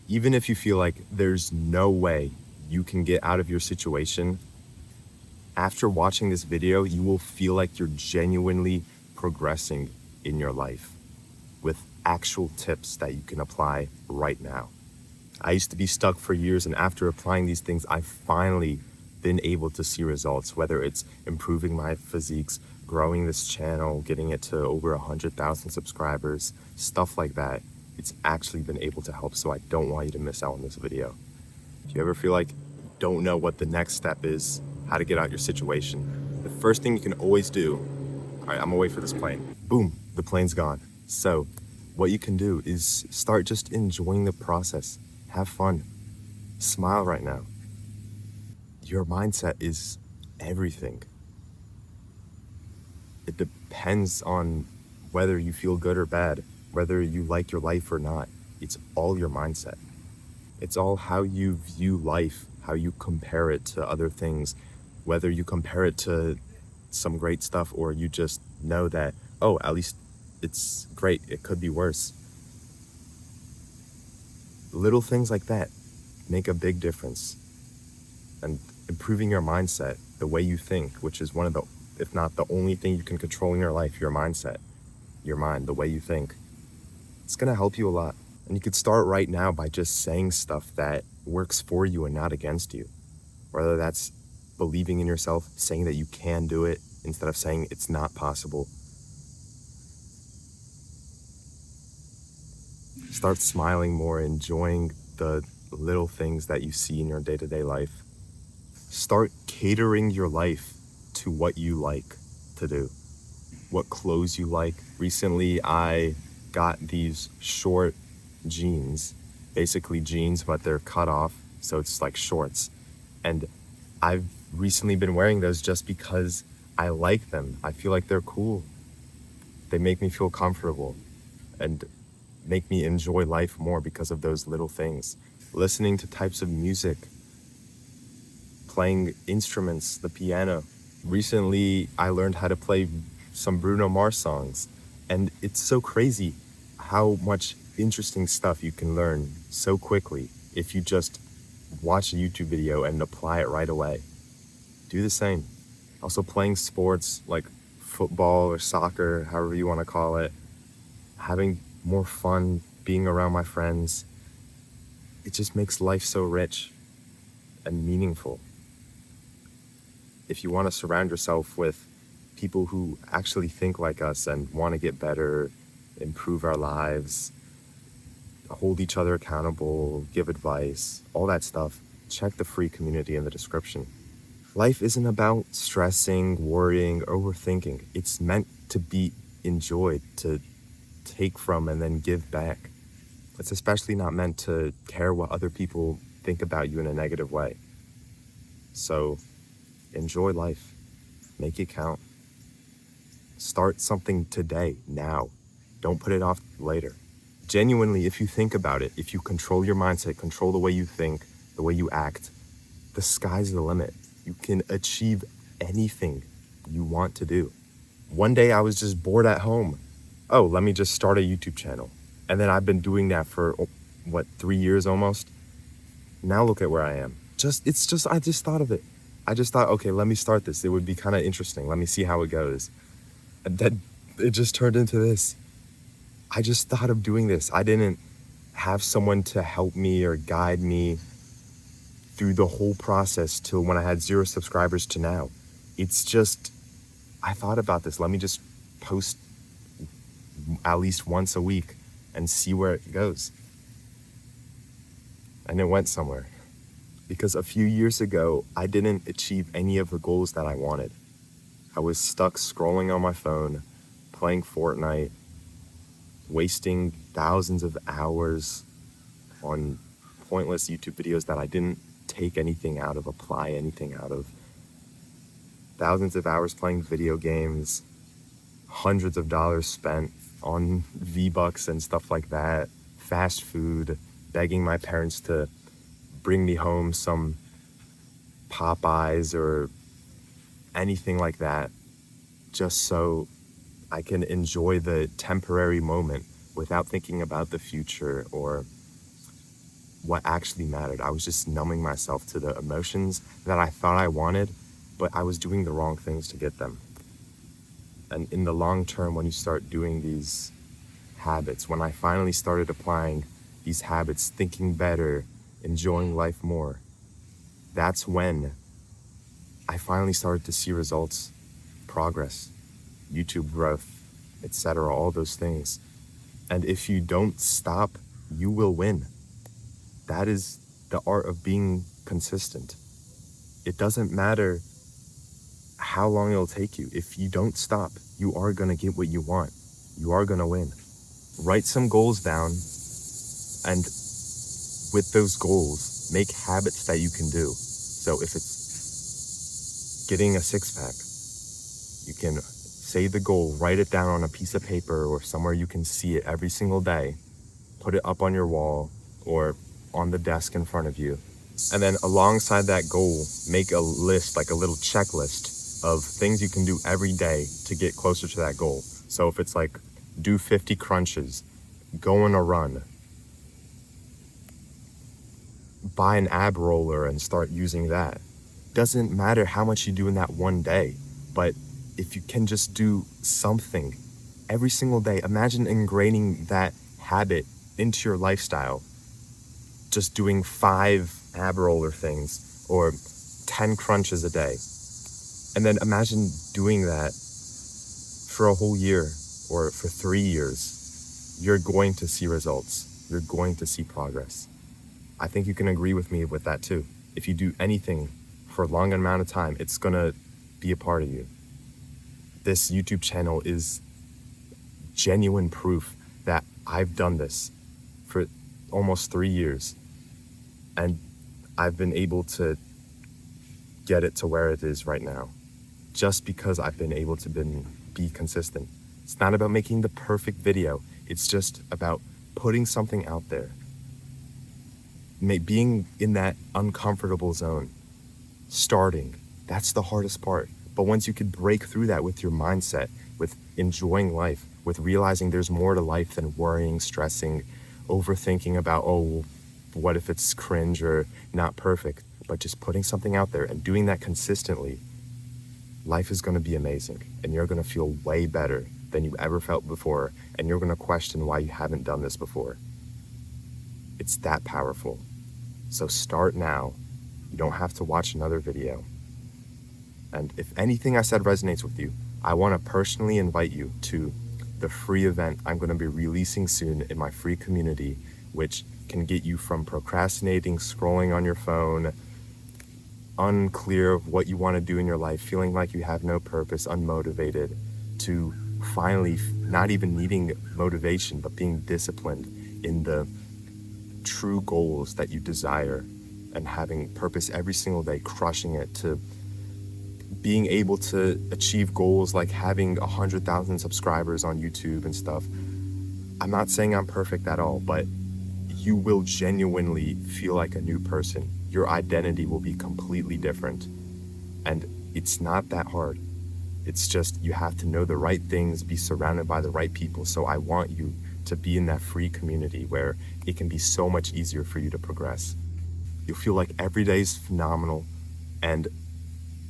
Even if you feel like there's no way you can get out of your situation, after watching this video, you will feel like you're genuinely progressing in your life with actual tips that you can apply right now. I used to be stuck for years, and after applying these things, I've finally been able to see results, whether it's improving my physiques, growing this channel, getting it to over 100,000 subscribers, stuff like that. It's actually been able to help, so I don't want you to miss out on this video. If you ever feel like you don't know what the next step is, how to get out your situation, the first thing you can always do, all right, I'm gonna wait for this plane. Boom, the plane's gone. So what you can do is start just enjoying the process. Have fun. Smile right now. Your mindset is everything. It depends on whether you feel good or bad, whether you like your life or not. It's all your mindset. It's all how you view life, how you compare it to other things, whether you compare it to some great stuff or you just know that, oh, at least it's great, it could be worse. Little things like that make a big difference. And improving your mindset, the way you think, which is one of the, if not the only thing you can control in your life, your mindset, your mind, the way you think, it's gonna help you a lot. And you could start right now by just saying stuff that works for you and not against you. Whether that's believing in yourself, saying that you can do it instead of saying it's not possible. Start smiling more, enjoying the little things that you see in your day-to-day life. Start catering your life to what you like to do, what clothes you like. Recently, I got these short jeans, basically jeans, but they're cut off, so it's like shorts. And I've recently been wearing those just because I like them. I feel like they're cool. They make me feel comfortable and make me enjoy life more because of those little things. Listening to types of music, playing instruments, the piano. Recently, I learned how to play some Bruno Mars songs, and it's so crazy how much interesting stuff you can learn so quickly if you just watch a YouTube video and apply it right away. Do the same. Also playing sports like football or soccer, however you want to call it, having more fun, being around my friends. It just makes life so rich and meaningful. If you want to surround yourself with people who actually think like us and want to get better, improve our lives, hold each other accountable, give advice, all that stuff, check the free community in the description. Life isn't about stressing, worrying, overthinking. It's meant to be enjoyed, to take from and then give back. It's especially not meant to care what other people think about you in a negative way. So enjoy life. Make it count. Start something today, now. Don't put it off later. Genuinely, if you think about it, if you control your mindset, control the way you think, the way you act, the sky's the limit. You can achieve anything you want to do. One day I was just bored at home. Oh, let me just start a YouTube channel. And then I've been doing that for, 3 years almost? Now look at where I am. I just thought of it. I just thought, okay, let me start this. It would be kind of interesting. Let me see how it goes. And then it just turned into this. I just thought of doing this. I didn't have someone to help me or guide me through the whole process till when I had 0 subscribers to now. It's just, I thought about this. Let me just post at least once a week and see where it goes. And it went somewhere. Because a few years ago, I didn't achieve any of the goals that I wanted. I was stuck scrolling on my phone, playing Fortnite, wasting thousands of hours on pointless YouTube videos that I didn't take anything out of, apply anything out of. Thousands of hours playing video games, hundreds of dollars spent on V-Bucks and stuff like that, fast food, begging my parents to bring me home some Popeyes or anything like that, just so I can enjoy the temporary moment without thinking about the future or what actually mattered. I was just numbing myself to the emotions that I thought I wanted, but I was doing the wrong things to get them. And in the long term, when you start doing these habits, when I finally started applying these habits, thinking better, enjoying life more, that's when I finally started to see results, progress, YouTube growth, etc., all those things. And if you don't stop, you will win. That is the art of being consistent. It doesn't matter how long it'll take you. If you don't stop, you are going to get what you want. You are going to win. Write some goals down, and with those goals, make habits that you can do. So if it's getting a six-pack, you can say the goal, write it down on a piece of paper or somewhere you can see it every single day. Put it up on your wall or on the desk in front of you. And then alongside that goal, make a list, like a little checklist of things you can do every day to get closer to that goal. So if it's like, do 50 crunches, go on a run, buy an ab roller and start using that. Doesn't matter how much you do in that one day, but if you can just do something every single day, imagine ingraining that habit into your lifestyle. Just doing 5 ab roller things or 10 crunches a day. And then imagine doing that for a whole year or for 3 years. You're going to see results. You're going to see progress. I think you can agree with me with that too. If you do anything for a long amount of time, it's gonna be a part of you. This YouTube channel is genuine proof that I've done this for almost 3 years. And I've been able to get it to where it is right now, just because I've been able to be consistent. It's not about making the perfect video. It's just about putting something out there. Being in that uncomfortable zone, starting, that's the hardest part. But once you could break through that with your mindset, with enjoying life, with realizing there's more to life than worrying, stressing, overthinking about, oh, what if it's cringe or not perfect, but just putting something out there and doing that consistently, life is going to be amazing, and you're going to feel way better than you ever felt before, and you're going to question why you haven't done this before. It's that powerful. So start now. You don't have to watch another video. And if anything I said resonates with you, I want to personally invite you to the free event I'm going to be releasing soon in my free community, which can get you from procrastinating, scrolling on your phone, unclear of what you want to do in your life, feeling like you have no purpose, unmotivated, to finally not even needing motivation, but being disciplined in the true goals that you desire and having purpose every single day, crushing it, to being able to achieve goals like having 100,000 subscribers on YouTube and stuff. I'm not saying I'm perfect at all, but you will genuinely feel like a new person. Your identity will be completely different. And it's not that hard. It's just you have to know the right things, be surrounded by the right people. So I want you to be in that free community where it can be so much easier for you to progress. You'll feel like every day is phenomenal, and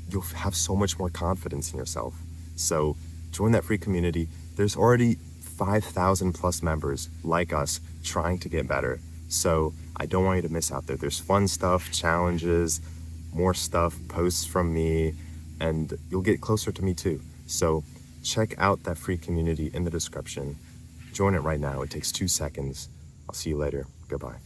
you'll have so much more confidence in yourself. So join that free community. There's already 5,000 plus members like us trying to get better. So I don't want you to miss out there. There's fun stuff, challenges, more stuff, posts from me, and you'll get closer to me too. So check out that free community in the description. Join it right now. It takes 2 seconds. I'll see you later. Goodbye.